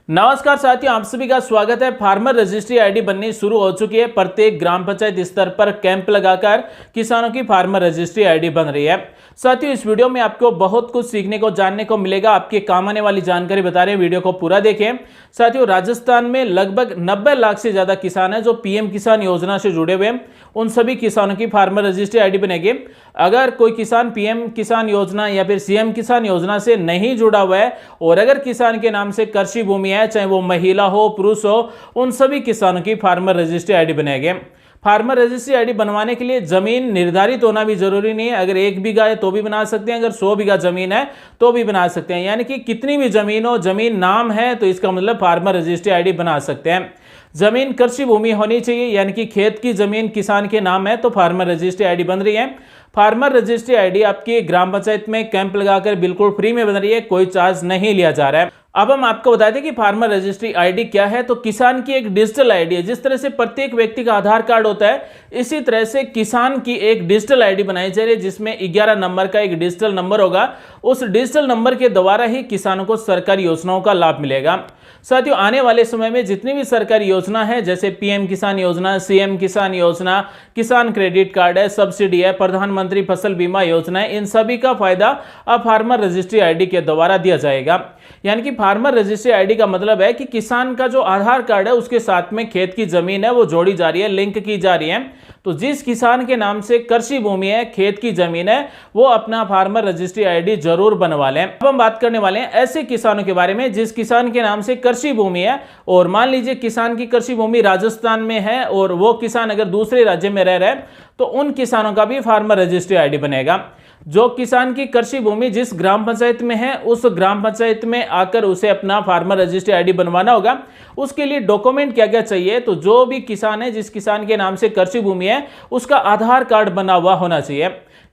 नमस्कार साथियों, आप सभी का स्वागत है। फार्मर रजिस्ट्री आईडी बननी शुरू हो चुकी है। प्रत्येक ग्राम पंचायत स्तर पर कैंप लगाकर किसानों की फार्मर रजिस्ट्री आईडी बन रही है। साथियों, इस वीडियो में आपको बहुत कुछ सीखने को जानने को मिलेगा। आपके काम आने वाली जानकारी बता रहे हैं, वीडियो को पूरा देखें। साथियों, राजस्थान में लगभग 90 लाख से ज्यादा किसान हैं जो पीएम किसान योजना से जुड़े हुए हैं। उन सभी किसानों की फार्मर रजिस्ट्री आईडी बनेगी। अगर कोई किसान पीएम किसान योजना या फिर सीएम किसान योजना से नहीं जुड़ा हुआ है और अगर किसान के नाम से कृषि भूमि है, चाहे वो महिला हो पुरुष हो, उन सभी किसानों की फार्मर रजिस्ट्री आईडी बनेगी। फार्मर रजिस्ट्री आईडी बनवाने के लिए जमीन निर्धारित होना भी जरूरी नहीं है। अगर 1 बीघा है तो भी बना सकते हैं, अगर 100 बीघा जमीन है तो भी बना सकते हैं। यानी कि कितनी भी जमीन हो, जमीन नाम है तो इसका मतलब फार्मर रजिस्ट्री आईडी बना सकते हैं। जमीन कृषि भूमि होनी चाहिए, यानी कि खेत की जमीन किसान के नाम है तो फार्मर रजिस्ट्री आईडी बन रही है। फार्मर रजिस्ट्री आईडी आपकी ग्राम पंचायत में कैंप लगाकर बिल्कुल फ्री में बन रही है, कोई चार्ज नहीं लिया जा रहा है। अब हम आपको बता दें कि फार्मर रजिस्ट्री आईडी क्या है। तो किसान की एक डिजिटल आईडी है। जिस तरह से प्रत्येक व्यक्ति का आधार कार्ड होता है, इसी तरह से किसान की एक डिजिटल आईडी बनाई जा रही है, जिसमें 11 नंबर का एक डिजिटल नंबर होगा। उस डिजिटल नंबर के द्वारा ही किसानों को सरकारी योजनाओं का लाभ मिलेगा। साथियों, आने वाले समय में जितनी भी सरकारी योजना है, जैसे पीएम किसान योजना, सीएम किसान योजना, किसान क्रेडिट कार्ड है, सब्सिडी है, प्रधानमंत्री फसल बीमा योजना है, इन सभी का फायदा अब फार्मर रजिस्ट्री आईडी के द्वारा दिया जाएगा। यानी कि फार्मर रजिस्ट्री आईडी का मतलब है कि किसान का जो आधार कार्ड है उसके साथ में खेत की जमीन है वो जोड़ी जा रही है, लिंक की जा रही है। तो जिस किसान के नाम से कृषि भूमि है, खेत की जमीन है, वो अपना फार्मर रजिस्ट्री आईडी जरूर बनवा लें। अब हम बात करने वाले हैं ऐसे किसानों के बारे में जिस किसान के नाम से कृषि भूमि है और मान लीजिए किसान की कृषि भूमि राजस्थान में है और वो किसान अगर दूसरे राज्य में रह रहा है तो उन किसानों का भी फार्मर रजिस्ट्री आईडी बनेगा। जो किसान की कृषि भूमि जिस ग्राम पंचायत में है, उस ग्राम पंचायत में आकर उसे अपना फार्मर रजिस्ट्री आईडी बनवाना होगा। उसके लिए डॉक्यूमेंट क्या क्या चाहिए, तो जो भी किसान है जिस किसान के नाम से कृषि भूमि है उसका आधार कार्ड बना हुआ होना चाहिए।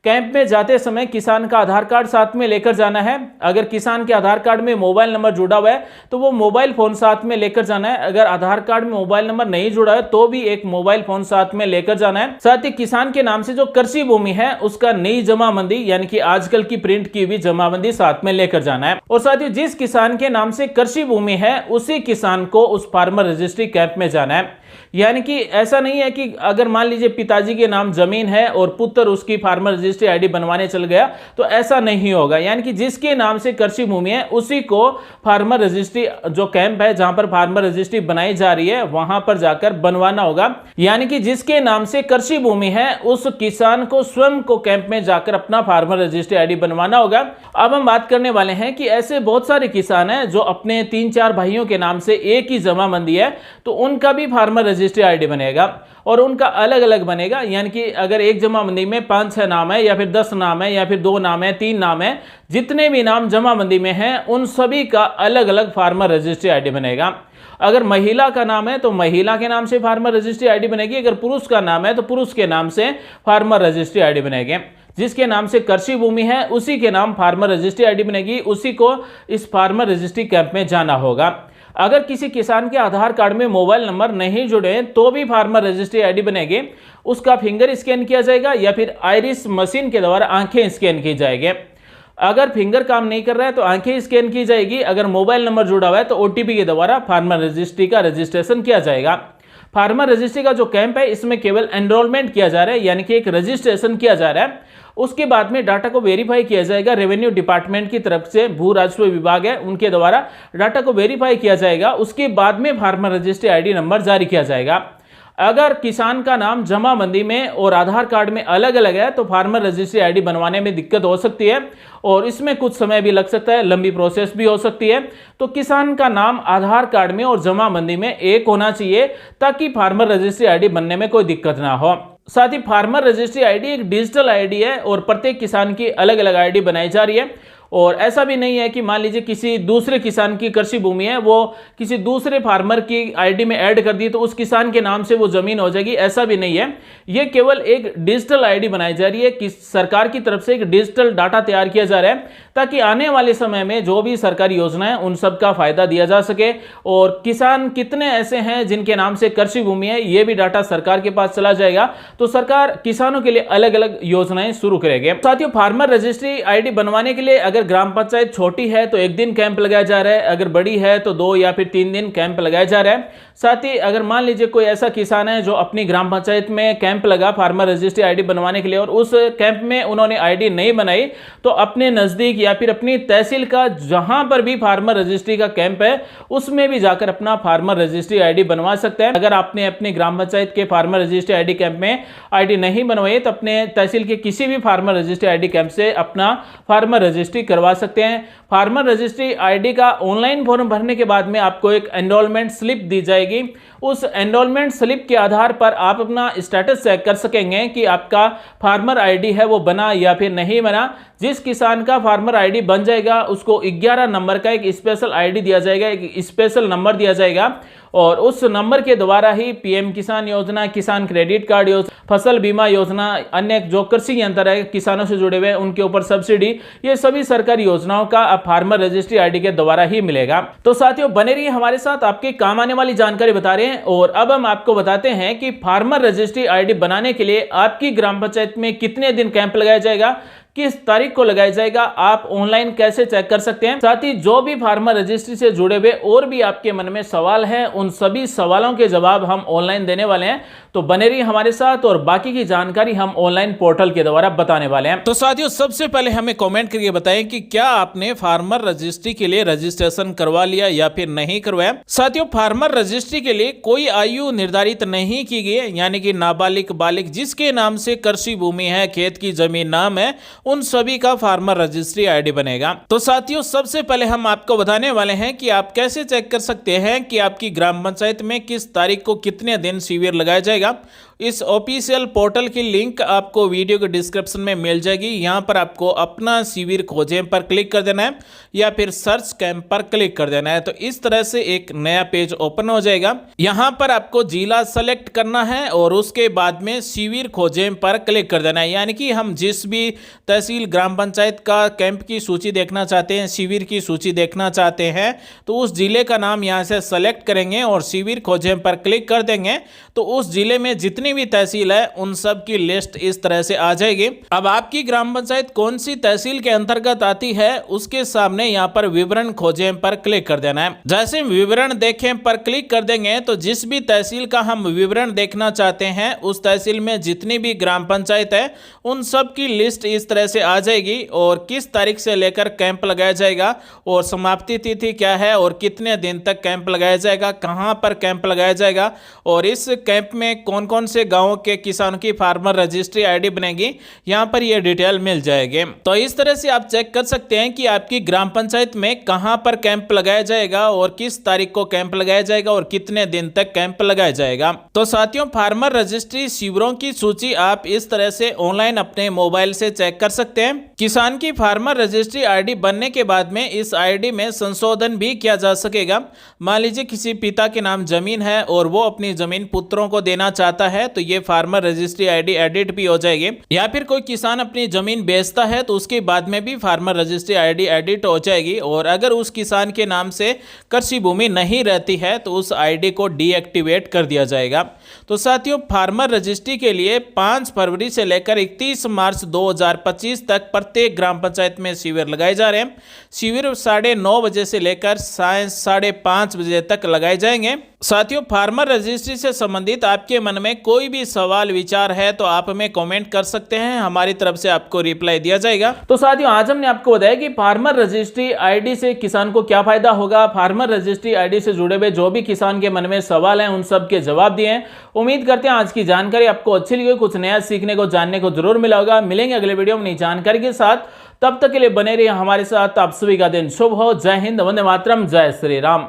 कैंप में जाते समय किसान का आधार कार्ड साथ में लेकर जाना है। अगर किसान के आधार कार्ड में मोबाइल नंबर जुड़ा हुआ है तो वो मोबाइल फोन साथ में लेकर जाना है। अगर आधार कार्ड में मोबाइल नंबर नहीं जुड़ा है तो भी एक मोबाइल फोन साथ में लेकर जाना है। साथ ही किसान के नाम से जो कृषि भूमि है उसका नई जमाबंदी, यानी कि आजकल की प्रिंट की हुई जमाबंदी साथ में लेकर जाना है। और साथ ही जिस किसान के नाम से कृषि भूमि है उसी किसान को उस फार्मर रजिस्ट्री कैंप में जाना है। यानी कि ऐसा नहीं है कि अगर मान लीजिए पिताजी के नाम जमीन है और पुत्र उसकी फार्मर रजिस्ट्री आईडी बनवाने चल गया तो ऐसा नहीं होगा। यानी कि जिसके नाम से कृषि भूमि है उसी को फार्मर रजिस्ट्री, जो कैंप है जहां पर फार्मर रजिस्ट्री बनाई जा रही है, वहां पर जाकर बनवाना होगा। यानी कि जिसके नाम से कृषि भूमि है उस किसान को स्वयं को कैंप में जाकर अपना फार्मर रजिस्ट्री आईडी बनवाना होगा। अब हम बात करने वाले हैं कि ऐसे बहुत सारे किसान हैं जो अपने 3-4 भाइयों के नाम से एक ही जमाबंदी है, तो उनका भी फार्मर रजिस्ट्री आईडी बनेगा और उनका अलग अलग बनेगा। यानी कि अगर एक जमाबंदी में 5-6 नाम है या फिर 10 नाम है या फिर 2 नाम है, 3 नाम है, जितने भी नाम जमाबंदी में हैं उन सभी का अलग अलग फार्मर रजिस्ट्री आईडी बनेगा। अगर महिला का नाम है तो महिला के नाम से फार्मर रजिस्ट्री आईडी बनेगी। अगर पुरुष का नाम है तो पुरुष के नाम से फार्मर रजिस्ट्री आईडी बनेगी। जिसके नाम से कृषि भूमि है उसी के नाम फार्मर रजिस्ट्री आईडी बनेगी। उसी को इस फार्मर रजिस्ट्री कैंप में जाना होगा। अगर किसी किसान के आधार कार्ड में मोबाइल नंबर नहीं जुड़े तो भी फार्मर रजिस्ट्री आईडी बनेगी। उसका फिंगर स्कैन किया जाएगा या फिर आइरिस मशीन के द्वारा आंखें स्कैन की जाएगी। अगर फिंगर काम नहीं कर रहा है तो आंखें स्कैन की जाएगी। अगर मोबाइल नंबर जुड़ा हुआ है तो ओटीपी के द्वारा फार्मर रजिस्ट्री का रजिस्ट्रेशन किया जाएगा। फार्मर रजिस्ट्री का जो कैंप है इसमें केवल एनरोलमेंट किया जा रहा है, यानी कि एक रजिस्ट्रेशन किया जा रहा है। उसके बाद में डाटा को वेरीफाई किया जाएगा। रेवेन्यू डिपार्टमेंट की तरफ से, भू राजस्व विभाग है उनके द्वारा डाटा को वेरीफाई किया जाएगा। उसके बाद में फार्मर रजिस्ट्री आईडी नंबर जारी किया जाएगा। अगर किसान का नाम जमाबंदी में और आधार कार्ड में अलग अलग है तो फार्मर रजिस्ट्री आईडी बनवाने में दिक्कत हो सकती है और इसमें कुछ समय भी लग सकता है, लंबी प्रोसेस भी हो सकती है। तो किसान का नाम आधार कार्ड में और जमाबंदी में एक होना चाहिए ताकि फार्मर रजिस्ट्री आईडी बनने में कोई दिक्कत ना हो। साथ ही फार्मर रजिस्ट्री आईडी एक डिजिटल आईडी है और प्रत्येक किसान की अलग अलग आईडी बनाई जा रही है। और ऐसा भी नहीं है कि मान लीजिए किसी दूसरे किसान की कृषि भूमि है, वो किसी दूसरे फार्मर की आईडी में ऐड कर दी तो उस किसान के नाम से वो जमीन हो जाएगी, ऐसा भी नहीं है। ये केवल एक डिजिटल आईडी बनाई जा रही है कि सरकार की तरफ से एक डिजिटल डाटा तैयार किया जा रहा है ताकि आने वाले समय में जो भी सरकारी योजना है उन सब का फायदा दिया जा सके। और किसान कितने ऐसे हैं जिनके नाम से कृषि भूमि है, ये भी डाटा सरकार के पास चला जाएगा, तो सरकार किसानों के लिए अलग अलग योजनाएं शुरू करेगी। साथियों, फार्मर रजिस्ट्री आईडी बनवाने के लिए अगर ग्राम पंचायत छोटी है तो 1 दिन कैंप लगाया जा रहा है, अगर बड़ी है तो 2 या फिर 3 दिन कैंप लगाया जा रहा है। साथ ही अगर मान लीजिए कोई ऐसा किसान है जो अपनी ग्राम पंचायत में कैंप लगा फार्मर रजिस्ट्री आईडी बनवाने के लिए और उस कैंप में उन्होंने आईडी नहीं बनाई, तो अपने नजदीक या फिर अपनी तहसील का जहां पर भी फार्मर रजिस्ट्री का कैंप है उसमें भी जाकर अपना फार्मर रजिस्ट्री आईडी बनवा सकते हैं। अगर आपने अपनी ग्राम पंचायत के फार्मर रजिस्ट्री आईडी कैंप में आईडी नहीं बनवाई तो अपने तहसील के किसी भी फार्मर रजिस्ट्री आईडी कैंप से अपना फार्मर रजिस्ट्री करवा सकते हैं। फार्मर रजिस्ट्री आईडी का ऑनलाइन फॉर्म भरने के बाद में आपको एक एनरोलमेंट स्लिप दी जाएगी। उस एनरोलमेंट स्लिप के आधार पर आप अपना स्टेटस चेक कर सकेंगे कि आपका फार्मर आईडी है वो बना या फिर नहीं बना। जिस किसान का फार्मर आईडी बन जाएगा उसको 11 नंबर का एक स्पेशल आईडी दिया जाएगा, एक स्पेशल नंबर दिया जाएगा और उस नंबर के द्वारा ही पीएम किसान योजना, किसान क्रेडिट कार्ड योजना, फसल बीमा योजना, अन्य जो कृषि यंत्र है किसानों से जुड़े हुए उनके ऊपर सब्सिडी, ये सभी सरकारी योजनाओं का अब फार्मर रजिस्ट्री आईडी के द्वारा ही मिलेगा। तो साथियों बने रहिए हमारे साथ, आपके काम आने वाली जानकारी बता रहे हैं। और अब हम आपको बताते हैं कि फार्मर रजिस्ट्री आईडी बनाने के लिए आपकी ग्राम पंचायत में कितने दिन कैंप लगाया जाएगा, किस तारीख को लगाया जाएगा, आप ऑनलाइन कैसे चेक कर सकते हैं। साथ ही जो भी फार्मर रजिस्ट्री से जुड़े हुए और भी आपके मन में सवाल हैं उन सभी सवालों के जवाब हम ऑनलाइन देने वाले हैं। तो बने रहिए हमारे साथ और बाकी की जानकारी हम ऑनलाइन पोर्टल के द्वारा बताने वाले हैं। तो साथियों सबसे पहले हमें कमेंट करके बताएं कि क्या आपने फार्मर रजिस्ट्री के लिए रजिस्ट्रेशन करवा लिया या फिर नहीं करवाया। साथियों फार्मर रजिस्ट्री के लिए कोई आयु निर्धारित नहीं की गई है, यानी कि नाबालिग बालिग जिसके नाम से कृषि भूमि है, खेत की जमीन नाम है, उन सभी का फार्मर रजिस्ट्री आईडी बनेगा। तो साथियों सबसे पहले हम आपको बताने वाले हैं कि आप कैसे चेक कर सकते हैं कि आपकी ग्राम पंचायत में किस तारीख को कितने दिन शिविर लगाया जाएगा। इस ऑफिशियल पोर्टल की लिंक आपको वीडियो के डिस्क्रिप्शन में मिल जाएगी। यहां पर आपको अपना शिविर खोजें पर क्लिक कर देना है या फिर सर्च कैंप पर क्लिक कर देना है। तो इस तरह से एक नया पेज ओपन हो जाएगा। यहां पर आपको जिला सेलेक्ट करना है और उसके बाद में शिविर खोजें पर क्लिक कर देना है, यानी कि हम जिस भी तहसील ग्राम पंचायत का कैंप की सूची देखना चाहते हैं, शिविर की सूची देखना चाहते हैं, तो उस जिले का नाम यहां से सेलेक्ट करेंगे और शिविर खोजें पर क्लिक कर देंगे। तो उस जिले में जितनी भी तहसील है उन सब की लिस्ट इस तरह से आ जाएगी। अब आपकी ग्राम पंचायत कौन सी तहसील के अंतर्गत आती है उसके सामने यहाँ पर विवरण खोजें पर क्लिक कर देना है। जैसे विवरण देखें पर क्लिक कर देंगे तो जिस भी तहसील का हम विवरण देखना चाहते हैं उस तहसील में जितनी भी ग्राम पंचायत है उन सब की लिस्ट इस तरह से आ जाएगी और किस तारीख से लेकर कैंप लगाया जाएगा और समाप्ति तिथि क्या है और कितने दिन तक कैंप लगाया जाएगा, कहां पर कैंप लगाया जाएगा और इस कैंप में कौन कौन से गांवों के किसानों की फार्मर रजिस्ट्री आईडी बनेगी, यहां पर यह डिटेल मिल जाएगी। तो इस तरह से आप चेक कर सकते हैं कि आपकी ग्राम पंचायत में कहां पर कैंप लगाया जाएगा और किस तारीख को कैंप लगाया जाएगा और कितने दिन तक कैंप लगाया जाएगा। तो साथियों फार्मर रजिस्ट्री शिविरों की सूची आप इस तरह से ऑनलाइन अपने मोबाइल से चेक कर सकते हैं। किसान की फार्मर रजिस्ट्री आईडी बनने के बाद में इस आईडी में संशोधन भी किया जा सकेगा। मान लीजिए किसी पिता के नाम जमीन है और वो अपनी जमीन पुत्रों को देना चाहता है तो ये फार्मर रजिस्ट्री आईडी एडिट भी हो जाएगी। या फिर कोई किसान अपनी जमीन बेचता है तो उसके बाद में भी फार्मर रजिस्ट्री आईडी एडिट हो जाएगी। और अगर उस किसान के नाम से कृषि भूमि नहीं रहती है तो उस आईडी को डीएक्टिवेट कर दिया जाएगा। तो साथियों फार्मर रजिस्ट्री के लिए 5 फरवरी से लेकर 31 मार्च 2025 तक प्रत्येक ग्राम पंचायत में शिविर लगाए जा रहे हैं। शिविर 9:30 बजे से लेकर 5:30 बजे तक लगाए जाएंगे। साथियों फार्मर रजिस्ट्री से संबंधित आपके मन में कोई भी सवाल विचार है तो आप हमें कमेंट कर सकते हैं, हमारी तरफ से आपको रिप्लाई दिया जाएगा। तो साथियों आज हमने आपको बताया कि फार्मर रजिस्ट्री आईडी से किसान को क्या फायदा होगा। फार्मर रजिस्ट्री आईडी से जुड़े हुए जो भी किसान के मन में सवाल हैं उन सब के जवाब दिए हैं। उम्मीद करते हैं आज की जानकारी आपको अच्छी लगी, कुछ नया सीखने को जानने को जरूर मिला होगा। मिलेंगे अगले वीडियो में नई जानकारी के साथ, तब तक के लिए बने रहिए हमारे साथ। आप सभी का दिन शुभ हो। जय हिंद, वंदे मातरम, जय श्री राम।